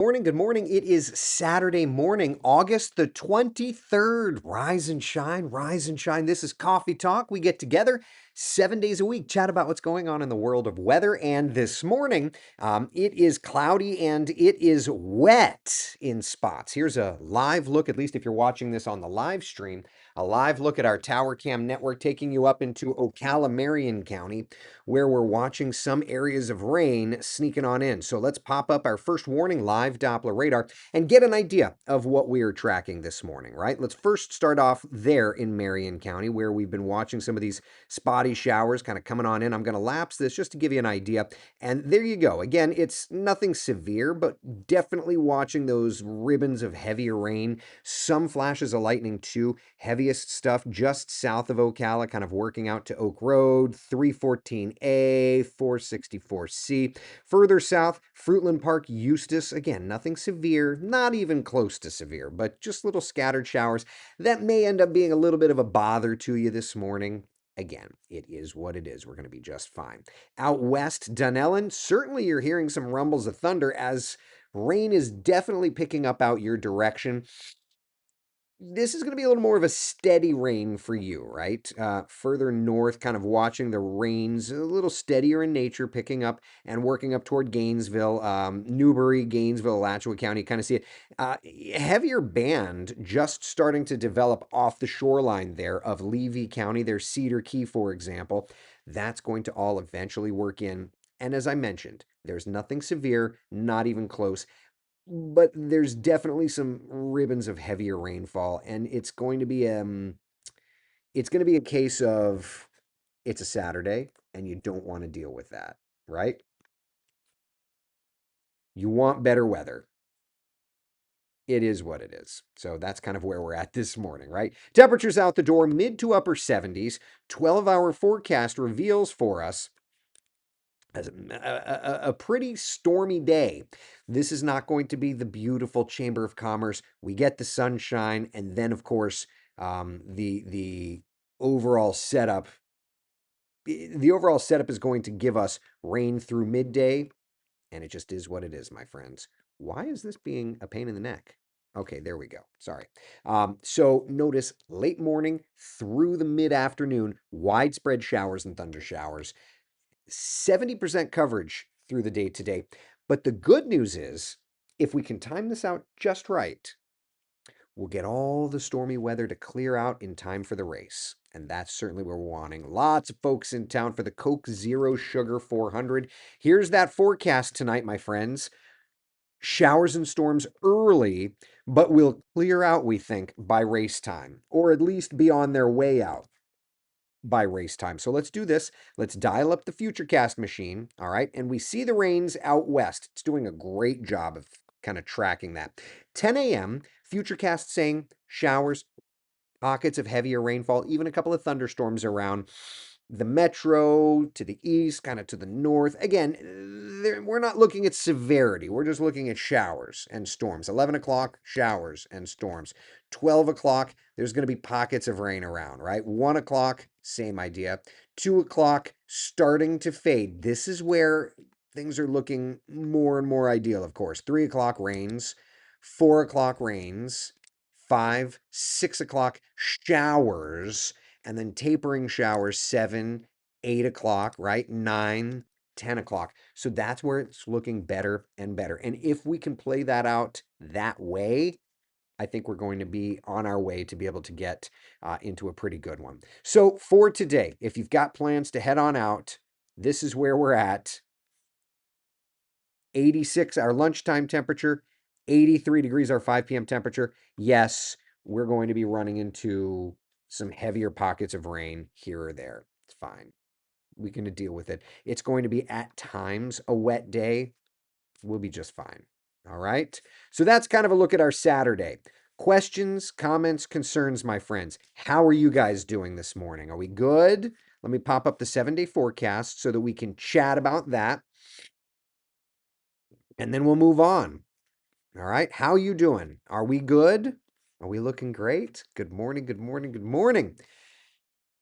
Morning, good morning. It is Saturday morning, August the 23rd. Rise and shine, rise and shine. This is Coffee Talk. We get together 7 days a week, chat about what's going on in the world of weather. And this morning, it is cloudy and it is wet in spots. Here's a live look, at least if you're watching this on the live stream, a live look at our Tower Cam network taking you up into Ocala, Marion County, where we're watching some areas of rain sneaking on in. So let's pop up our first warning live Doppler radar and get an idea of what we are tracking this morning, right? Let's first start off there in Marion County, where we've been watching some of these spotty showers kind of coming on in. I'm going to lapse this just to give you an idea. And there you go. Again, it's nothing severe, but definitely watching those ribbons of heavier rain, some flashes of lightning too. Heaviest stuff just south of Ocala, kind of working out to Oak Road, 314A, 464C. Further south, Fruitland Park, Eustis. Again, nothing severe, not even close to severe, but just little scattered showers that may end up being a little bit of a bother to you this morning. Again, it is what it is. We're going to be just fine. Out west, Dunellen, certainly you're hearing some rumbles of thunder as rain is definitely picking up out your direction. This is going to be a little more of a steady rain for you, right? Further north, kind of watching the rains, a little steadier in nature, picking up and working up toward Gainesville, Newbury, Gainesville, Alachua County. Kind of see it. Heavier band just starting to develop off the shoreline there of Levy County. There's Cedar Key, for example. That's going to all eventually work in. And as I mentioned, there's nothing severe, not even close, but there's definitely some ribbons of heavier rainfall, and it's going to be a case of it's a Saturday and you don't want to deal with that, right? You want better weather. It is what it is. So that's kind of where we're at this morning, right? Temperatures out the door, mid to upper 70s. 12-hour forecast reveals for us as a pretty stormy day. This is not going to be the beautiful Chamber of Commerce. We get the sunshine, and then of course the overall setup. The overall setup is going to give us rain through midday, and it just is what it is, my friends. Why is this being a pain in the neck? Okay, there we go. Sorry. So notice late morning through the mid afternoon, widespread showers and thunder showers. 70% coverage through the day today. But the good news is, if we can time this out just right, we'll get all the stormy weather to clear out in time for the race. And that's certainly what we're wanting. Lots of folks in town for the Coke Zero Sugar 400. Here's that forecast tonight, my friends. Showers and storms early, but will clear out, we think, by race time, or at least be on their way out by race time. So let's do this. Let's dial up the Futurecast machine. All right. And we see the rains out west. It's doing a great job of kind of tracking that. 10 a.m., Futurecast saying showers, pockets of heavier rainfall, even a couple of thunderstorms around the metro to the east, kind of to the north. Again, we're not looking at severity. We're just looking at showers and storms. 11 o'clock, showers and storms. 12 o'clock, there's going to be pockets of rain around, right? 1 o'clock, same idea. 2 o'clock, starting to fade. This is where things are looking more and more ideal, of course. 3 o'clock rains. 4 o'clock rains. 5, 6 o'clock showers, and then tapering showers 7, 8 o'clock, right? 9, 10 o'clock. So that's where it's looking better and better. And if we can play that out that way, I think we're going to be on our way to be able to get into a pretty good one. So for today, if you've got plans to head on out, this is where we're at. 86 our lunchtime temperature, 83 degrees our 5 p.m. temperature. Yes, we're going to be running into some heavier pockets of rain here or there. It's fine. We can deal with it. It's going to be at times a wet day. We'll be just fine. All right. So that's kind of a look at our Saturday. Questions, comments, concerns, my friends. How are you guys doing this morning? Are we good? Let me pop up the 7-day forecast so that we can chat about that. And then we'll move on. All right. How you doing? Are we good? Are we looking great? Good morning. Good morning. Good morning.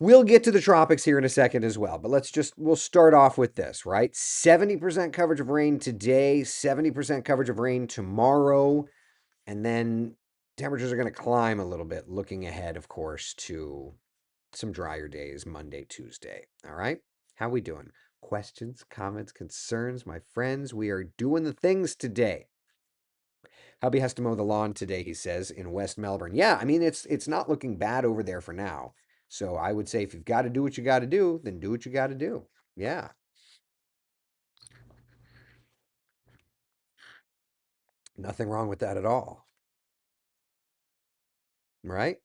We'll get to the tropics here in a second as well, but we'll start off with this, right? 70% coverage of rain today, 70% coverage of rain tomorrow, and then temperatures are going to climb a little bit, looking ahead, of course, to some drier days, Monday, Tuesday. All right? How we doing? Questions, comments, concerns, my friends? We are doing the things today. Hubby has to mow the lawn today, he says, in West Melbourne. Yeah, I mean it's not looking bad over there for now. So I would say if you've got to do what you got to do, then do what you got to do. Yeah, nothing wrong with that at all. Right?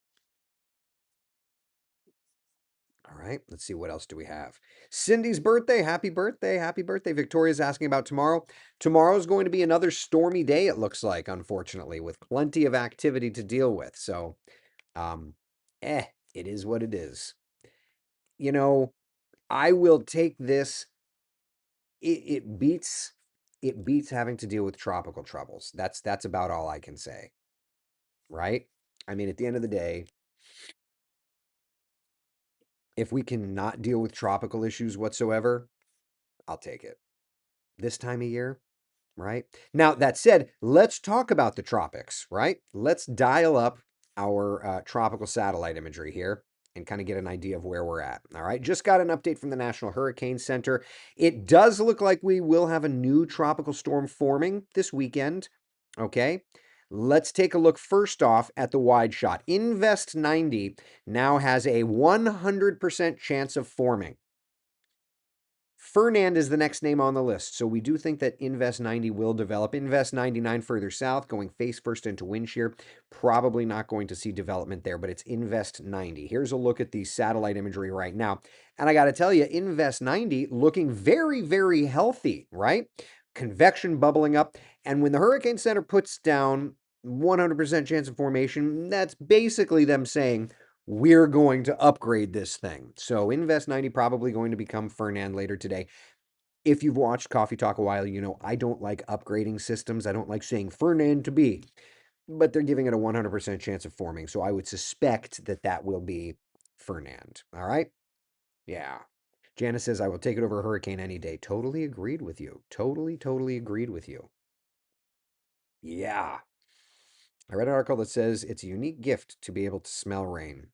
All right, let's see what else do we have. Cindy's birthday. Happy birthday. Happy birthday. Victoria's asking about tomorrow. Tomorrow's going to be another stormy day, it looks like, unfortunately, with plenty of activity to deal with. So, um, eh, it is what it is. You know, I will take this. It beats having to deal with tropical troubles. That's about all I can say, right? I mean, at the end of the day, if we can not deal with tropical issues whatsoever, I'll take it. This time of year, right? Now, that said, let's talk about the tropics, right? Let's dial up our tropical satellite imagery here and kind of get an idea of where we're at. All right. Just got an update from the National Hurricane Center. It does look like we will have a new tropical storm forming this weekend. Okay. Let's take a look first off at the wide shot. Invest 90 now has a 100% chance of forming. Fernand is the next name on the list, so we do think that Invest 90 will develop. Invest 99 further south, going face first into wind shear. Probably not going to see development there, but it's Invest 90. Here's a look at the satellite imagery right now. And I got to tell you, Invest 90 looking very, very healthy, right? Convection bubbling up. And when the Hurricane Center puts down 100% chance of formation, that's basically them saying, we're going to upgrade this thing. So Invest 90 probably going to become Fernand later today. If you've watched Coffee Talk a while, you know I don't like upgrading systems. I don't like saying Fernand to be, but they're giving it a 100% chance of forming. So I would suspect that that will be Fernand. All right? Yeah. Janice says, I will take it over a hurricane any day. Totally agreed with you. Totally, totally agreed with you. Yeah. I read an article that says it's a unique gift to be able to smell rain.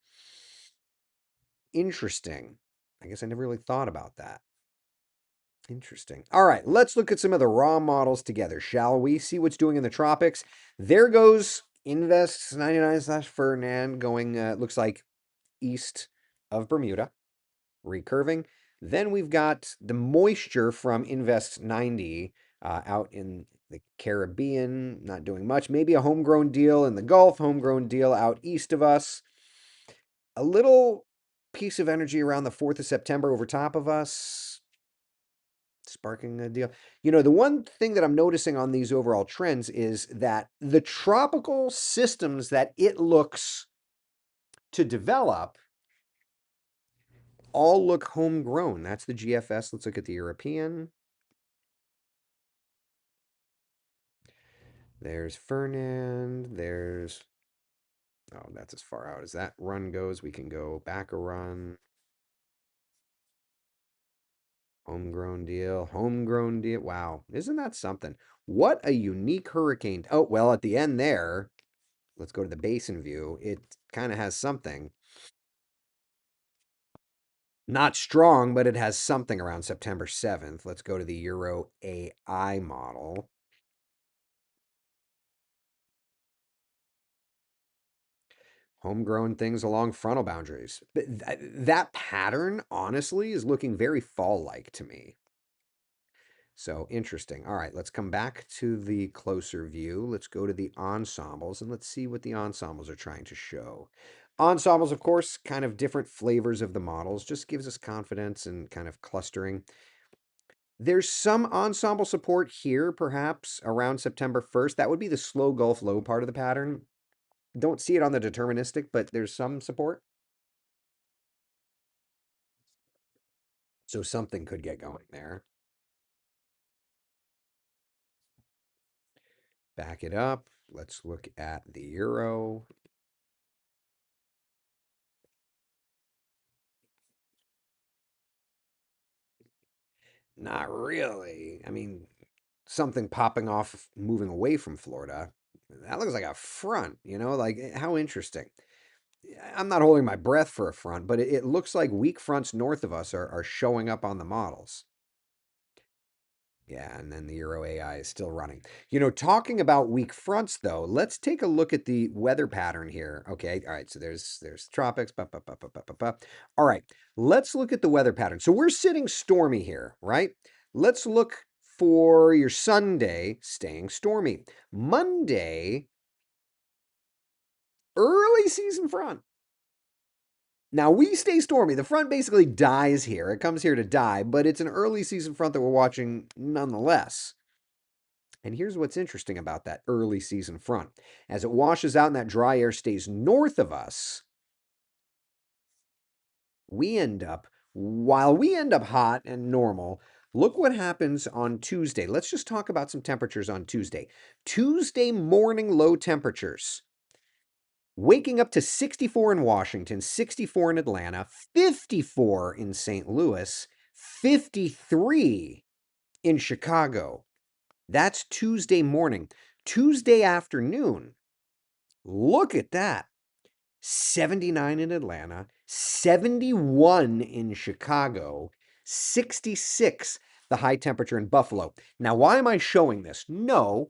Interesting. I guess I never really thought about that. Interesting. All right, let's look at some of the raw models together, shall we? See what's doing in the tropics. There goes Invest 99 slash Fernand going, looks like east of Bermuda, recurving. Then we've got the moisture from Invest 90 out in the Caribbean, not doing much. Maybe a homegrown deal in the Gulf, homegrown deal out east of us. A little piece of energy around the 4th of September over top of us, sparking a deal. You know, the one thing that I'm noticing on these overall trends is that the tropical systems that it looks to develop all look homegrown. That's the GFS. Let's look at the European. There's Fernand. There's, oh, that's as far out as that run goes. We can go back a run. Homegrown deal, homegrown deal. Wow, isn't that something? What a unique hurricane. Oh, well, at the end there, let's go to the basin view. It kind of has something. Not strong, but it has something around September 7th. Let's go to the Euro AI model. Homegrown things along frontal boundaries. But that pattern, honestly, is looking very fall-like to me. So interesting. All right, let's come back to the closer view. Let's go to the ensembles and let's see what the ensembles are trying to show. Ensembles, of course, kind of different flavors of the models, just gives us confidence and kind of clustering. There's some ensemble support here, perhaps around September 1st. That would be the slow Gulf low part of the pattern. Don't see it on the deterministic, but there's some support. So something could get going there. Back it up. Let's look at the euro. Not really. I mean, something popping off, moving away from Florida. That looks like a front, like how interesting. I'm not holding my breath for a front, but it looks like weak fronts north of us are showing up on the models. Yeah, and then the Euro AI is still running. Talking about weak fronts though, let's take a look at the weather pattern here. Okay, all right. So there's tropics. Ba, ba, ba, ba, ba, ba, ba. All right, let's look at the weather pattern. So we're sitting stormy here, right? Let's look for your Sunday staying stormy. Monday, early season front. Now we stay stormy. The front basically dies here. It comes here to die, but it's an early season front that we're watching nonetheless. And here's what's interesting about that early season front. As it washes out and that dry air stays north of us, while we end up hot and normal, look what happens on Tuesday. Let's just talk about some temperatures on Tuesday. Tuesday morning low temperatures. Waking up to 64 in Washington, 64 in Atlanta, 54 in St. Louis, 53 in Chicago. That's Tuesday morning. Tuesday afternoon, look at that. 79 in Atlanta, 71 in Chicago, 66 the high temperature in Buffalo. Now, why am I showing this? No,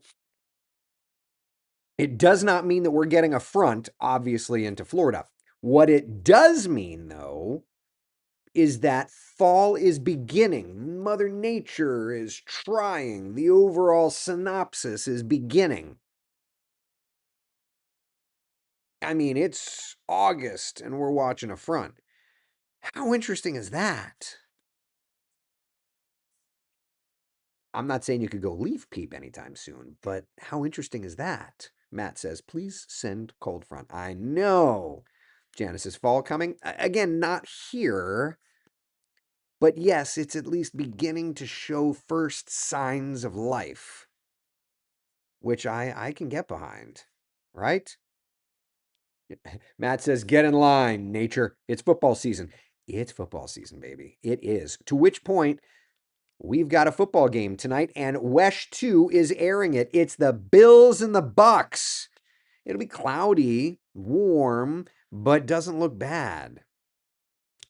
it does not mean that we're getting a front, obviously, into Florida. What it does mean, though, is that fall is beginning. Mother Nature is trying. The overall synopsis is beginning. I mean, it's August and we're watching a front. How interesting is that? I'm not saying you could go leaf peep anytime soon, but how interesting is that? Matt says, please send cold front. I know. Janice is fall coming. Again, not here, but yes, it's at least beginning to show first signs of life, which I can get behind, right? Matt says, get in line, nature. It's football season. It's football season, baby. It is. To which point, we've got a football game tonight, and Wesh 2 is airing it. It's the Bills and the Bucks. It'll be cloudy, warm, but doesn't look bad.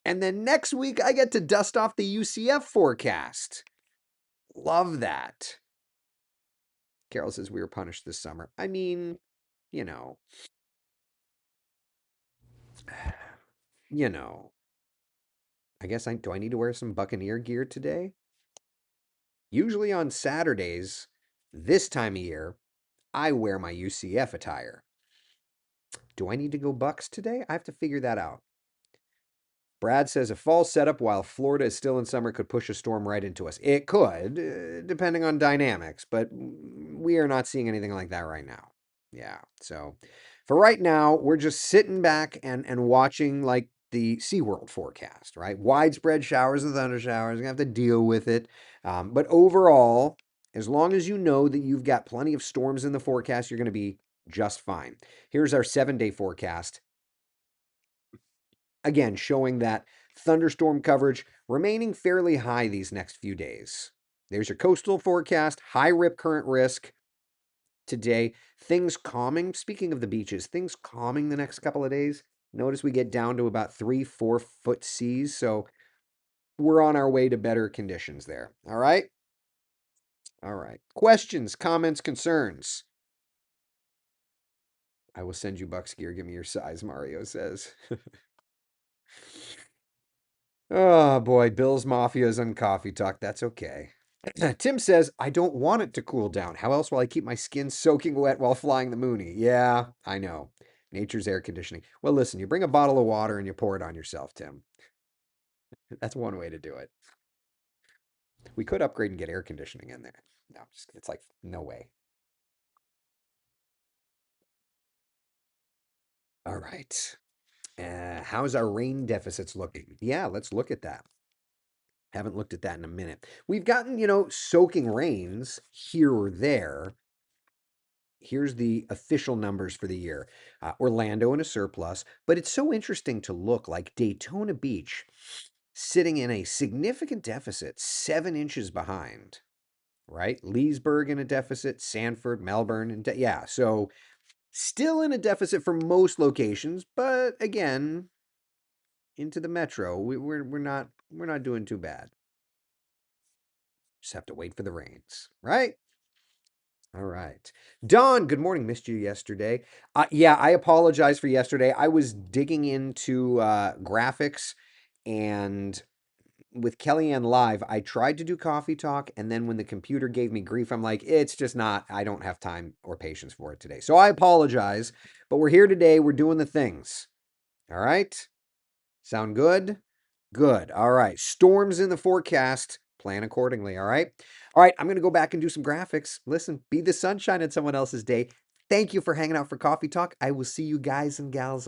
And then next week, I get to dust off the UCF forecast. Love that. Carol says we were punished this summer. I mean, you know, you know. I guess do I need to wear some Buccaneer gear today? Usually on Saturdays, this time of year, I wear my UCF attire. Do I need to go Bucks today? I have to figure that out. Brad says a fall setup while Florida is still in summer could push a storm right into us. It could, depending on dynamics, but we are not seeing anything like that right now. Yeah. So for right now, we're just sitting back and watching like the SeaWorld forecast, right? Widespread showers and thunder showers. You're going to have to deal with it. But overall, as long as you know that you've got plenty of storms in the forecast, you're going to be just fine. Here's our 7-day forecast. Again, showing that thunderstorm coverage remaining fairly high these next few days. There's your coastal forecast, high rip current risk today. Things calming. Speaking of the beaches, things calming the next couple of days. Notice we get down to about 3-4 foot seas. So we're on our way to better conditions there. All right. All right. Questions, comments, concerns. I will send you Bucks gear. Give me your size, Mario says. Oh boy, Bill's Mafias and coffee talk. That's okay. Tim says, I don't want it to cool down. How else will I keep my skin soaking wet while flying the Mooney? Yeah, I know. Nature's air conditioning. Well, listen, you bring a bottle of water and you pour it on yourself, Tim. That's one way to do it. We could upgrade and get air conditioning in there. No, it's like, no way. All right. How's our rain deficits looking? Yeah, let's look at that. Haven't looked at that in a minute. We've gotten, soaking rains here or there. Here's the official numbers for the year. Orlando in a surplus, but it's so interesting to look like Daytona Beach. sitting in a significant deficit, 7 inches behind, right? Leesburg in a deficit, Sanford, Melbourne, and yeah, so still in a deficit for most locations, but again, into the metro, we're not doing too bad. Just have to wait for the rains, right? All right. Don, good morning. Missed you yesterday. Yeah, I apologize for yesterday. I was digging into graphics, and with Kellyanne Live, I tried to do coffee talk, and then when the computer gave me grief, I'm like, it's just not, I don't have time or patience for it today. So I apologize, but we're here today. We're doing the things. All right. Sound good? Good. All right. Storms in the forecast. Plan accordingly. All right. All right. I'm going to go back and do some graphics. Listen, be the sunshine in someone else's day. Thank you for hanging out for Coffee Talk. I will see you guys and gals